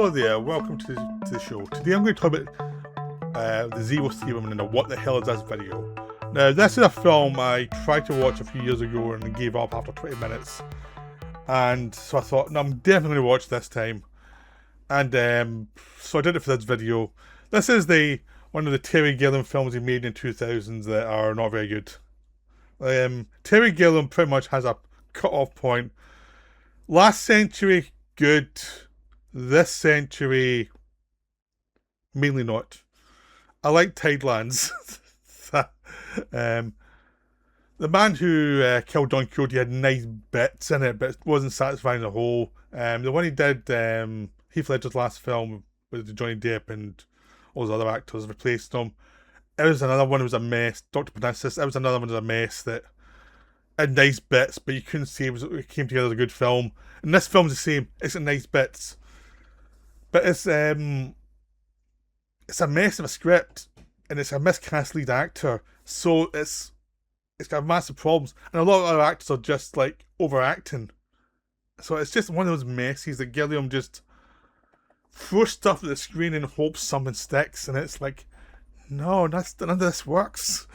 Hello there, welcome to the show. Today I'm going to talk about the Zero Theorem and the what the hell is this video. Now this is a film I tried to watch a few years ago and gave up after 20 minutes. And so I thought, no, I'm definitely going to watch this time. And so I did it for this video. This is one of the Terry Gilliam films he made in the 2000s that are not very good. Terry Gilliam pretty much has a cut-off point. Last century, good. This century, mainly not. I like Tidelands. The man who killed Don Quixote had nice bits in it, but it wasn't satisfying as a whole. The one he did, Heath Ledger's last film with Johnny Depp and all those other actors replaced him. It was another one that was a mess. Dr. Panassis, it was another one that was a mess that had nice bits, but you couldn't say it came together as a good film. And this film's the same. It's got nice bits. But it's a mess of a script, and it's a miscast lead actor, so it's got massive problems, and a lot of other actors are just like overacting. So it's just one of those messes that Gilliam just throws stuff at the screen and hopes something sticks, and it's like, no, none of this works.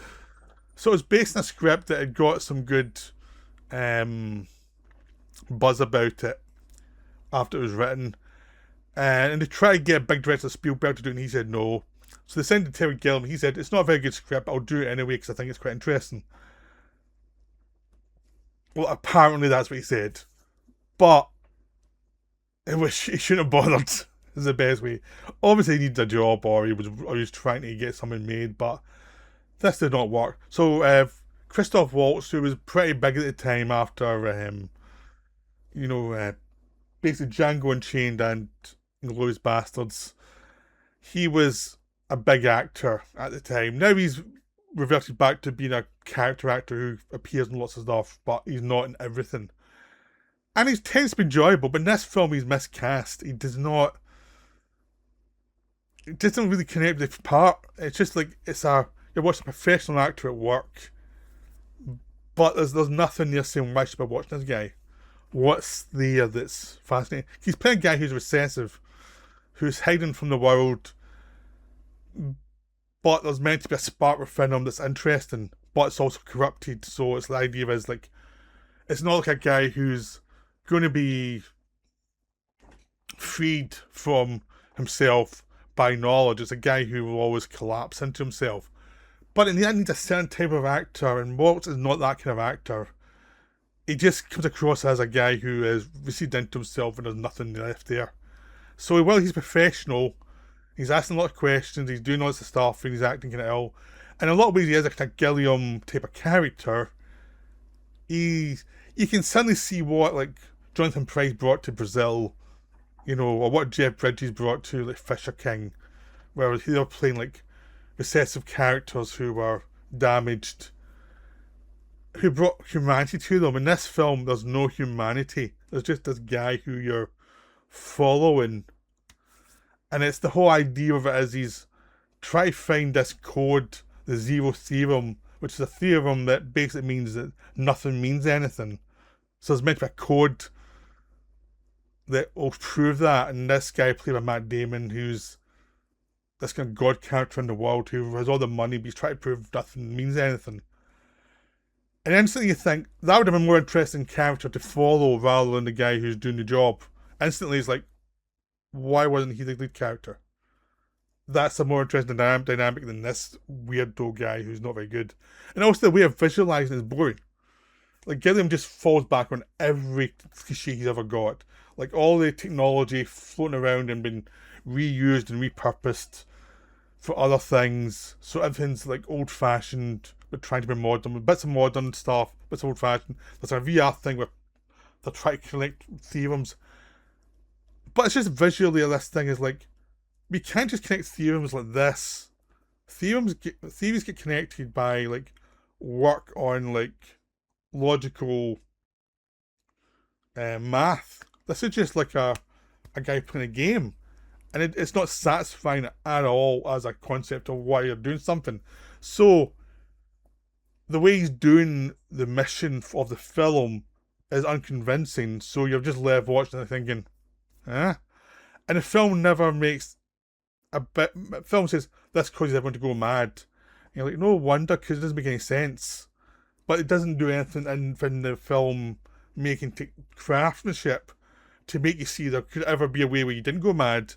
So it's based on a script that had got some good buzz about it after it was written. And they tried to get big director Spielberg to do it, and he said no. So they sent it to Terry Gilliam. He said, it's not a very good script, but I'll do it anyway because I think it's quite interesting. Well, apparently that's what he said. But he shouldn't have bothered, is the best way. Obviously he needed a job, or he was trying to get something made, but this did not work. So Christoph Waltz, who was pretty big at the time after, basically Django Unchained and Inglourious Bastards, he was a big actor at the time. Now he's reverted back to being a character actor who appears in lots of stuff, but he's not in everything. And he tends to be enjoyable, but in this film he's miscast. It doesn't really connect with the part. It's just like you're watching a professional actor at work, but there's nothing there saying why should I be watching this guy. What's there that's fascinating? He's playing a guy who's recessive, who's hiding from the world, but there's meant to be a spark within him that's interesting, but it's also corrupted. So it's the idea is like, it's not like a guy who's going to be freed from himself by knowledge. It's a guy who will always collapse into himself. But in the end, needs a certain type of actor, and Waltz is not that kind of actor. He just comes across as a guy who is receded into himself and there's nothing left there. So while he's professional, he's asking a lot of questions, he's doing lots of stuff, and he's acting kind of ill. And in a lot of ways, he is a kind of Gilliam type of character. You can suddenly see what like Jonathan Pryce brought to Brazil, or what Jeff Bridges brought to like Fisher King, where they were playing like recessive characters who were damaged, who brought humanity to them. In this film, there's no humanity. There's just this guy who you're following. And it's the whole idea of it is he's trying to find this code, the Zero Theorem, which is a theorem that basically means that nothing means anything. So there's meant to be a code that will prove that. And this guy played by Matt Damon, who's this kind of god character in the world who has all the money, but he's trying to prove nothing means anything. And instantly you think, that would have been a more interesting character to follow rather than the guy who's doing the job. Instantly it's like, why wasn't he the lead character? That's a more interesting dynamic than this weirdo guy who's not very good. And also the way of visualising is boring. Like Gilliam just falls back on every cliche he's ever got. Like all the technology floating around and been reused and repurposed for other things. So everything's like old-fashioned, but trying to be modern, with bits of modern stuff, bits of old-fashioned. There's a VR thing where they're trying to connect theorems. But it's just visually, this thing is like, we can't just connect theorems like this. Theories get connected by like work on like logical math. This is just like a guy playing a game. And it's not satisfying at all as a concept of why you're doing something. So the way he's doing the mission of the film is unconvincing, so you're just left watching and thinking, eh? And the film never makes a bit. The film says this causes everyone to go mad. And you're like, no wonder, because it doesn't make any sense. But it doesn't do anything in the film making craftsmanship to make you see there could ever be a way where you didn't go mad.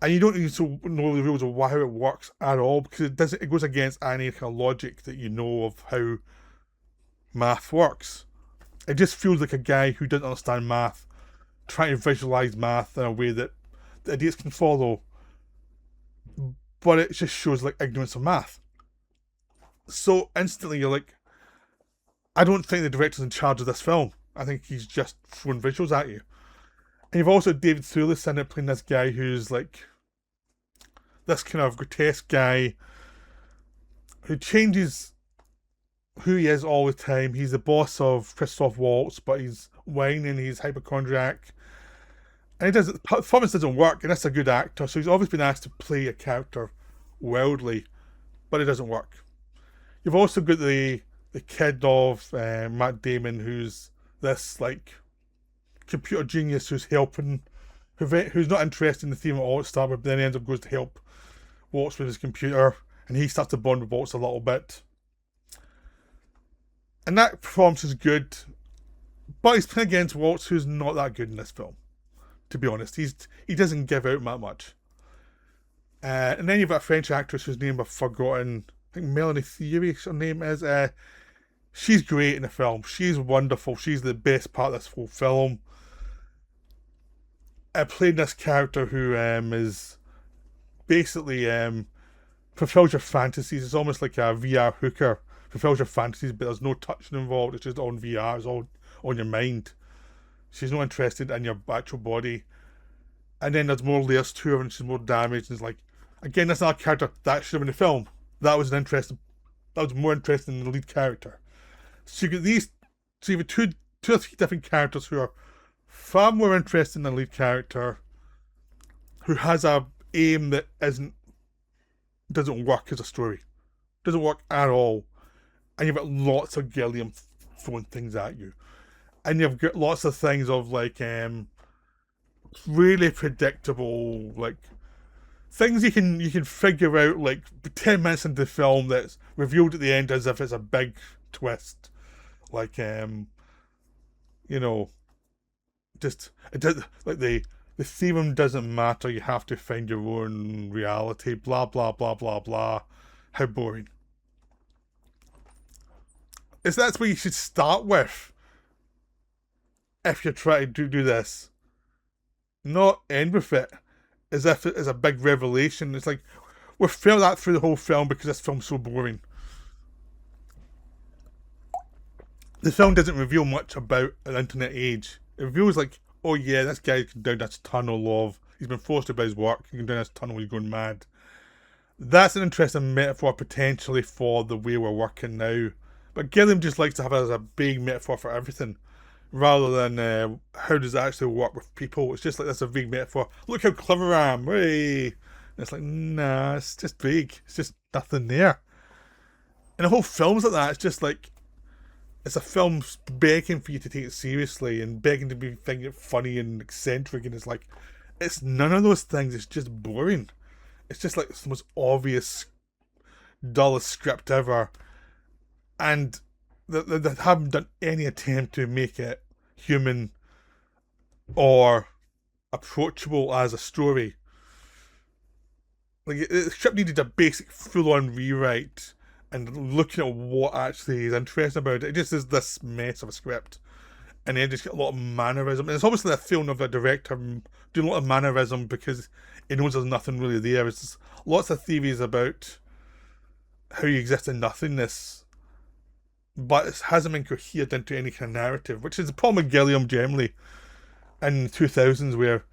And you don't need to know the rules of how it works at all, because it doesn't. It goes against any kind of logic that you know of how math works. It just feels like a guy who doesn't understand math trying to visualize math in a way that the idiots can follow. But it just shows like ignorance of math. So instantly you're like, I don't think the director's in charge of this film. I think he's just throwing visuals at you. And you've also David Thewlis in it playing this guy who's like this kind of grotesque guy who changes who he is all the time. He's the boss of Christoph Waltz, but he's whining, he's hypochondriac. And he does, the performance doesn't work, and that's a good actor, so he's always been asked to play a character wildly, but it doesn't work. You've also got the kid of Matt Damon, who's this like computer genius who's helping, who's not interested in the theme at all at start, but then ends up goes to help Waltz with his computer, and he starts to bond with Waltz a little bit. And that performance is good, but he's playing against Waltz, who's not that good in this film. To be honest, he doesn't give out that much. And then you've got a French actress whose name I've forgotten. I think Melanie Thierry, her name is. She's great in the film. She's wonderful. She's the best part of this whole film. Playing this character who is basically fulfills your fantasies. It's almost like a VR hooker. Fulfills your fantasies, but there's no touching involved. It's just on VR. It's all on your mind. She's not interested in your actual body. And then there's more layers to her and she's more damaged. And it's like, again, that's not a character that should have been in the film. That was more interesting than the lead character. So you get these, so you have two or three different characters who are far more interesting than the lead character, who has a aim that doesn't work as a story. Doesn't work at all. And you've got lots of Gilliam throwing things at you. And you've got lots of things of like really predictable, like things you can figure out like 10 minutes into the film that's revealed at the end as if it's a big twist. Like just it does, like the theorem doesn't matter, you have to find your own reality, blah blah blah blah blah. How boring. That's where you should start with if you're trying to do this. Not end with it as if it is a big revelation. It's like we've felt that through the whole film because this film's so boring. The film doesn't reveal much about an internet age. It reveals like, oh yeah, this guy can down this tunnel of, he's been forced by his work, he can down this tunnel, he's going mad. That's an interesting metaphor potentially for the way we're working now. But Gilliam just likes to have it as a big metaphor for everything, rather than how does it actually work with people. It's just like, that's a vague metaphor. Look how clever I am, hey! And it's like, nah, it's just vague. It's just nothing there. And the whole film's like that. It's just like, it's a film begging for you to take it seriously and begging to be thinking it funny and eccentric, and it's like, it's none of those things. It's just boring. It's just like it's the most obvious, dullest script ever. And they haven't done any attempt to make it human or approachable as a story. Like, the script needed a basic full-on rewrite, and looking at what actually is interesting about it, it just is this mess of a script. And then just get a lot of mannerism. And it's obviously a feeling of a director doing a lot of mannerism because he knows there's nothing really there. It's just lots of theories about how you exist in nothingness, but it hasn't been cohered into any kind of narrative, which is the problem with Gilliam generally in the 2000s, where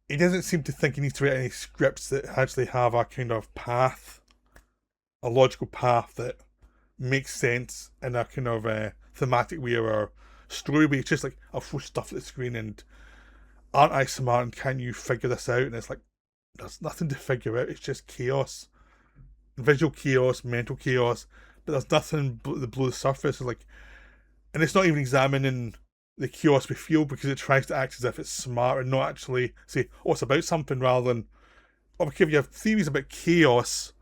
he doesn't seem to think he needs to write any scripts that actually have a kind of path, a logical path that makes sense in a kind of thematic way or story way. It's just like, I'll throw stuff at the screen and aren't I smart and can you figure this out? And it's like, there's nothing to figure out. It's just chaos. Visual chaos, mental chaos, but there's nothing below the surface. It's like, and it's not even examining the chaos we feel, because it tries to act as if it's smart and not actually say, oh, it's about something, rather than, oh, okay, if you have theories about chaos,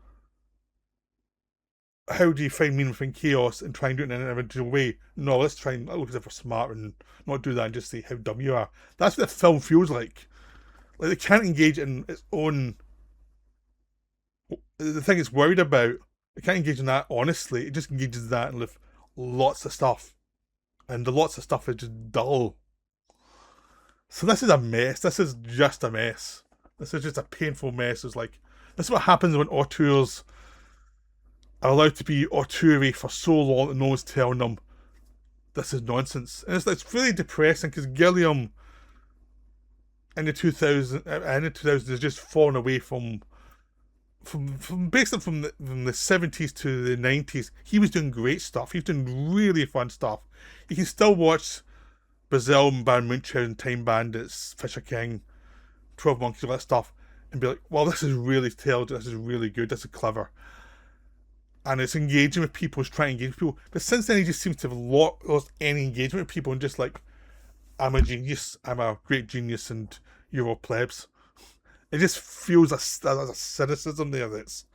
how do you find meaning within chaos and try and do it in an original way? No, let's try and look as if we're smart and not do that and just say how dumb you are. That's what the film feels like. Like, they can't engage in its own, the thing it's worried about, it can't engage in that honestly. It just engages in that with lots of stuff. And the lots of stuff is just dull. So this is a mess. This is just a mess. This is just a painful mess. It's like, this is what happens when auteurs are allowed to be auteur for so long that no one's telling them this is nonsense. And it's really depressing, because Gilliam in the 2000s has just fallen away from basically from the 70s to the 90s. He was doing great stuff. He was doing really fun stuff. You can still watch Brazil, Baron Munchausen, Time Bandits, Fisher King, 12 Monkeys, all that stuff, and be like, well, this is really tailed, this is really good, this is clever. And it's engaging with people, it's trying to engage with people. But since then, he just seems to have lost any engagement with people and just like, I'm a genius, I'm a great genius, and you're all plebs. It just feels there's a cynicism there that's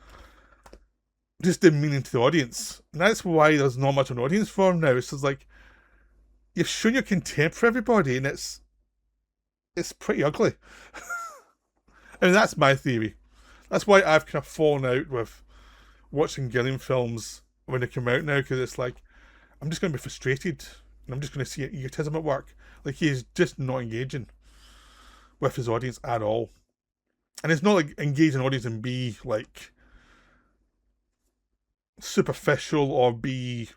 just demeaning to the audience. And that's why there's not much of an audience for him now. It's just like, you've shown your contempt for everybody, and it's pretty ugly. I mean, that's my theory. That's why I've kind of fallen out with watching Gilliam films when they come out now, because it's like, I'm just going to be frustrated, and I'm just going to see egotism at work. Like, he's just not engaging with his audience at all. And it's not like engage an audience and be like superficial or be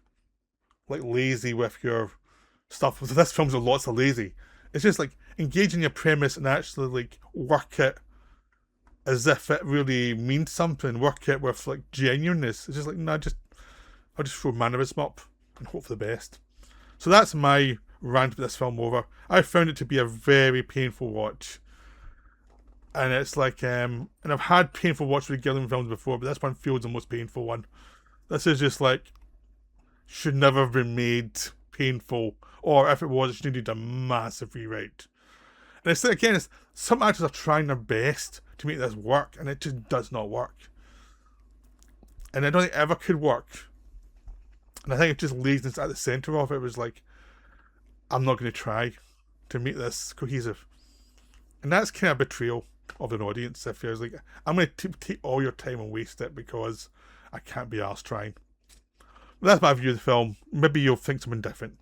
like lazy with your stuff. So this film's got lots of lazy. It's just like engage in your premise and actually like work it as if it really means something. Work it with like genuineness. It's just like, no, I'll just throw mannerism up and hope for the best. So that's my rant with this film over. I found it to be a very painful watch. And it's like, and I've had painful watches with Gilliam films before, but this one feels the most painful one. This is just like, should never have been made painful, or if it was, it should have needed a massive rewrite. And it's again, some actors are trying their best to make this work, and it just does not work. And I don't think it ever could work. And I think it's just laziness at the centre of it. It was like, I'm not going to try to make this cohesive. And that's kind of betrayal of an audience. If you're like, I'm going to take all your time and waste it because I can't be arsed trying. But that's my view of the film. Maybe you'll think something different.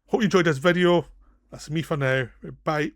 Hope you enjoyed this video. That's me for now. Bye.